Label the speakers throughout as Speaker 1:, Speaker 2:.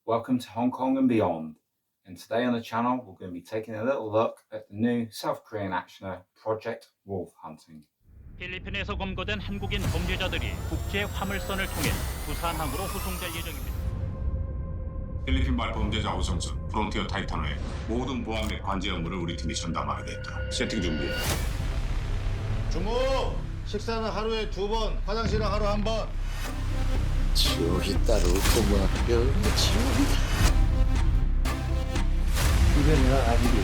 Speaker 1: Welcome to Hong Kong and beyond. And today on the channel, we're going to be taking a little look at the new South Korean actioner Project Wolf Hunting.
Speaker 2: 필리핀에서 검거된 한국인 범죄자들이 국제 화물선을 통해 부산항으로 후송될 예정입니다.
Speaker 3: 필리핀발 범죄자 우성선 프론티어 타이탄호의 모든 보안 및 관제 업무를 우리 팀이 전담하겠다. 세팅 준비.
Speaker 4: 주무! 식사는 하루에 2번, 화장실은 하루 1번.
Speaker 5: 지옥이 따로 없고 뭐 별로 지옥이다. 이게 내가 아니지.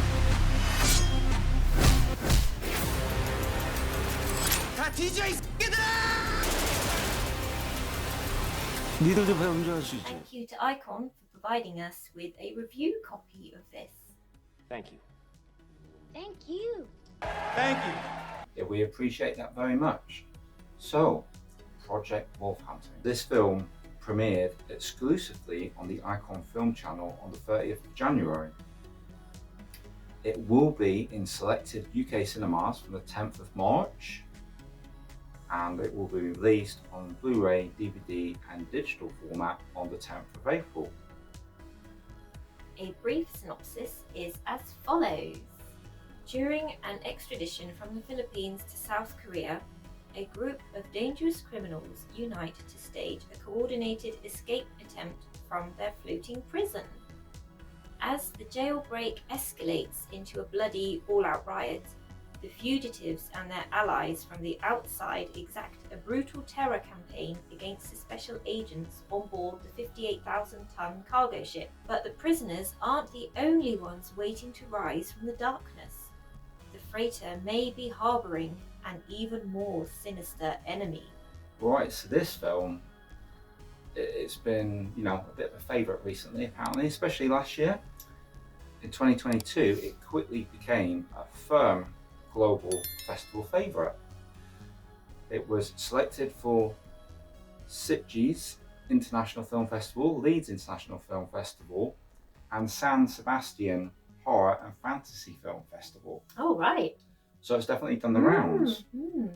Speaker 4: 다 뒤져 이 새끼들아!
Speaker 5: 니들도 배운 줄 알 수 있지.
Speaker 6: Thank you to Icon for providing us with a review copy of this.
Speaker 5: Thank you.
Speaker 6: Thank you.
Speaker 4: Thank you.
Speaker 1: Yeah, we appreciate that very much. So, Project Wolf Hunting. This film premiered exclusively on the Icon Film channel on the 30th of January. It will be in selected UK cinemas from the 10th of March, and it will be released on Blu-ray, DVD and digital format on the 10th of April.
Speaker 6: A brief synopsis is as follows. During an extradition from the Philippines to South Korea, a group of dangerous criminals unite to stage a coordinated escape attempt from their floating prison. As the jailbreak escalates into a bloody all-out riot, the fugitives and their allies from the outside exact a brutal terror campaign against the special agents on board the 58,000-ton cargo ship. But the prisoners aren't the only ones waiting to rise from the darkness. The freighter may be harbouring an even more sinister enemy.
Speaker 1: Right, so this film, it's been, a bit of a favourite recently apparently, especially last year. In 2022, it quickly became a firm global festival favourite. It was selected for Sitges International Film Festival, Leeds International Film Festival, and San Sebastian Horror and Fantasy Film Festival.
Speaker 6: Oh, right.
Speaker 1: So it's definitely done the rounds.
Speaker 6: Mm.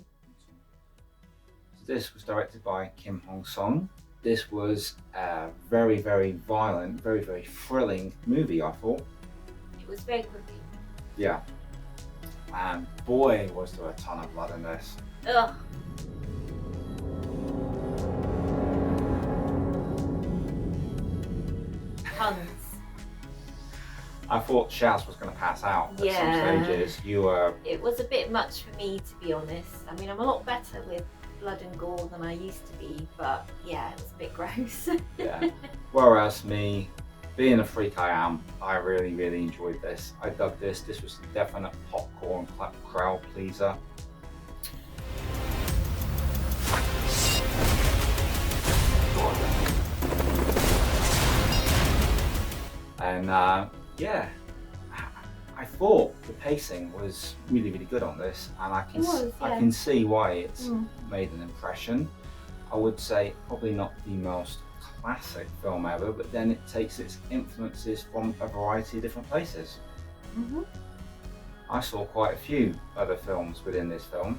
Speaker 1: So this was directed by Kim Hong-sung. This was a very, very violent, very, very thrilling movie, I thought.
Speaker 6: It was very quickly.
Speaker 1: Yeah. And boy, was there a ton of blood in this.
Speaker 6: Ugh. Tons.
Speaker 1: I thought Shaz was going to pass out at some stages.
Speaker 6: It was a bit much for me, to be honest. I mean, I'm a lot better with blood and gore than I used to be, but yeah, it was a bit gross.
Speaker 1: Yeah. Whereas me, being a freak I am, I really, really enjoyed this. I dug this. This was a definite popcorn crowd pleaser. And yeah, I thought the pacing was really, really good on this, and I can see why it's made an impression. I would say probably not the most classic film ever, but then it takes its influences from a variety of different places.
Speaker 6: Mm-hmm.
Speaker 1: I saw quite a few other films within this film.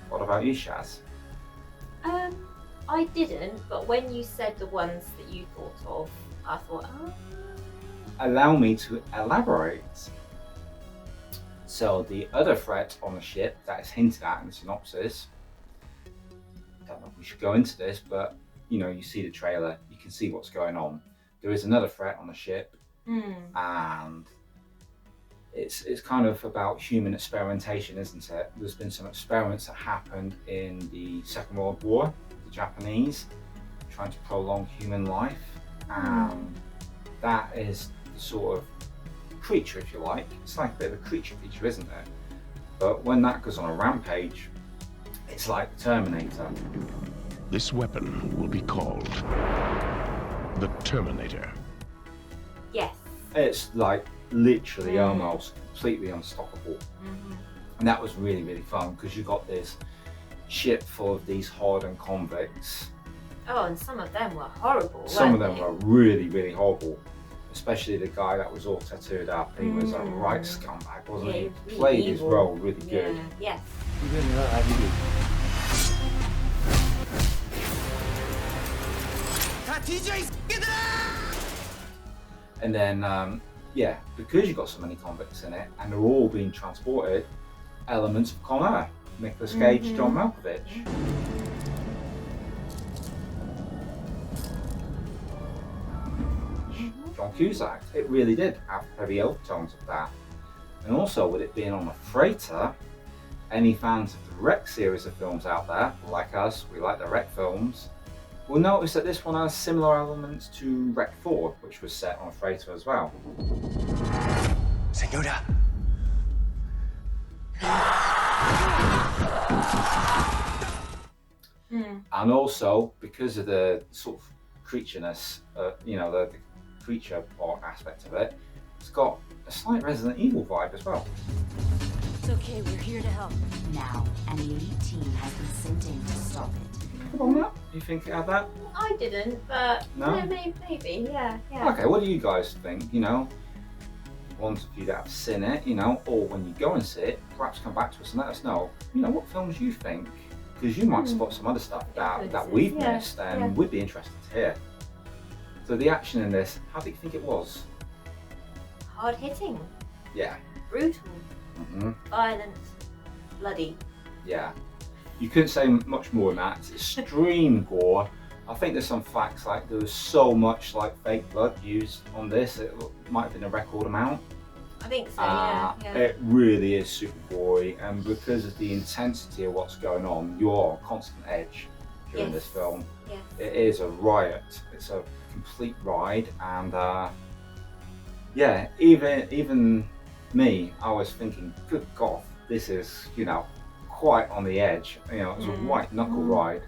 Speaker 1: What about you, Shaz?
Speaker 6: I didn't, but when you said the ones that you thought of, I thought, oh.
Speaker 1: Allow me to elaborate. So the other threat on the ship that is hinted at in the synopsis, I don't know if we should go into this, but you see the trailer, you can see what's going on. There is another threat on the ship, and it's kind of about human experimentation, isn't it? There's been some experiments that happened in the Second World War, the Japanese, trying to prolong human life, and that is the sort of creature, if you like. It's like a bit of a creature feature, isn't it? But when that goes on a rampage, it's like Terminator.
Speaker 7: This weapon will be called the Terminator.
Speaker 6: Yes.
Speaker 1: It's like literally almost completely unstoppable. And that was really, really fun because you got this ship full of these hardened convicts.
Speaker 6: Oh, and some of them were horrible.
Speaker 1: Some of
Speaker 6: weren't
Speaker 1: them were really, really horrible. Especially the guy that was all tattooed up. He was a right scumbag, wasn't he? He played his role really good.
Speaker 6: Yes.
Speaker 5: 이게 내가 아니지.
Speaker 4: 다 뒤져 이 새끼들아!
Speaker 1: And then, yeah, because you've got so many convicts in it, and they're all being transported, elements of Con Air. Nicolas Cage, John Malkovich. John Cusack. It really did have heavy overtones of that. And also, with it being on a freighter, any fans of the Wreck series of films out there, like us, we like the Wreck films, will notice that this one has similar elements to Wreck 4, which was set on a freighter as well.
Speaker 4: Señora.
Speaker 1: And also, because of the sort of creatureness, you know, the creature part aspect of it, it's got a slight Resident Evil vibe as well.
Speaker 8: It's okay, we're here to help. Now, an elite team has been sent in to stop it.
Speaker 1: Come on, Matt. You think it had that?
Speaker 6: I didn't, but
Speaker 1: No?
Speaker 6: yeah, maybe, yeah.
Speaker 1: Okay, what do you guys think? You know, ones of you that have seen it, you know, or when you go and see it, perhaps come back to us and let us know, you know, what films you think, because you might spot some other stuff that we've missed, and we'd be interested to hear. So the action in this, how do you think it was?
Speaker 6: Hard hitting,
Speaker 1: Yeah.
Speaker 6: brutal,
Speaker 1: Mm-hmm.
Speaker 6: violent, bloody.
Speaker 1: Yeah. You couldn't say much more than that. It's extreme gore. I think there's some facts like there was so much like fake blood used on this. It might have been a record amount.
Speaker 6: I think so, yeah.
Speaker 1: It really is super gory, and because of the intensity of what's going on, you're on constant edge during this film.
Speaker 6: Yes.
Speaker 1: It is a riot. It's a complete ride, and yeah, even me, I was thinking, good God, this is, you know, quite on the edge. You know, it was a white knuckle ride.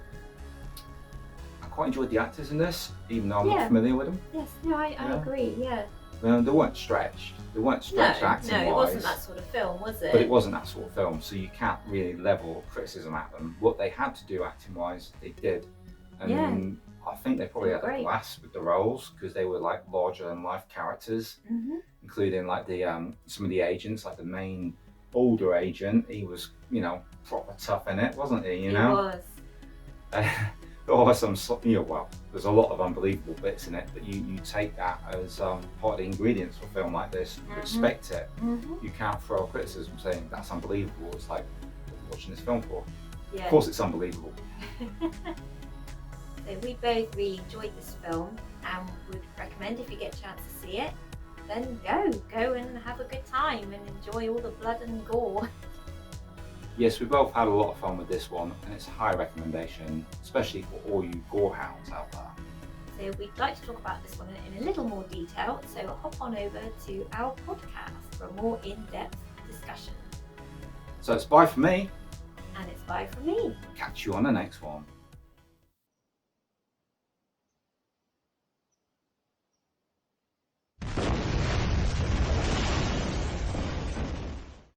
Speaker 1: I quite enjoyed the actors in this, even though I'm not familiar with them.
Speaker 6: Yes, no, I agree, yeah.
Speaker 1: They weren't stretched. They weren't stretched acting wise.
Speaker 6: No, it wasn't that sort of film, was it?
Speaker 1: But it wasn't that sort of film, so you can't really level criticism at them. What they had to do acting wise, they did. And I think they probably had a blast with the roles, because they were like larger than life characters, including like the some of the agents, like the main older agent. He was, you know, proper tough in it, wasn't he? You know?
Speaker 6: He was.
Speaker 1: There are some, you know, well, there's a lot of unbelievable bits in it, but you take that as part of the ingredients for a film like this. You expect it. You can't throw a criticism saying that's unbelievable. It's like, what are you watching this film for?
Speaker 6: Yeah.
Speaker 1: Of course it's unbelievable.
Speaker 6: So we both really enjoyed this film and would recommend, if you get a chance to see it, then go and have a good time and enjoy all the blood and gore.
Speaker 1: Yes, we both had a lot of fun with this one, and it's a high recommendation, especially for all you gore hounds out there.
Speaker 6: So we'd like to talk about this one in a little more detail, so hop on over to our podcast for a more in-depth discussion.
Speaker 1: So it's bye for me.
Speaker 6: And it's bye from me.
Speaker 1: Catch you on the next one.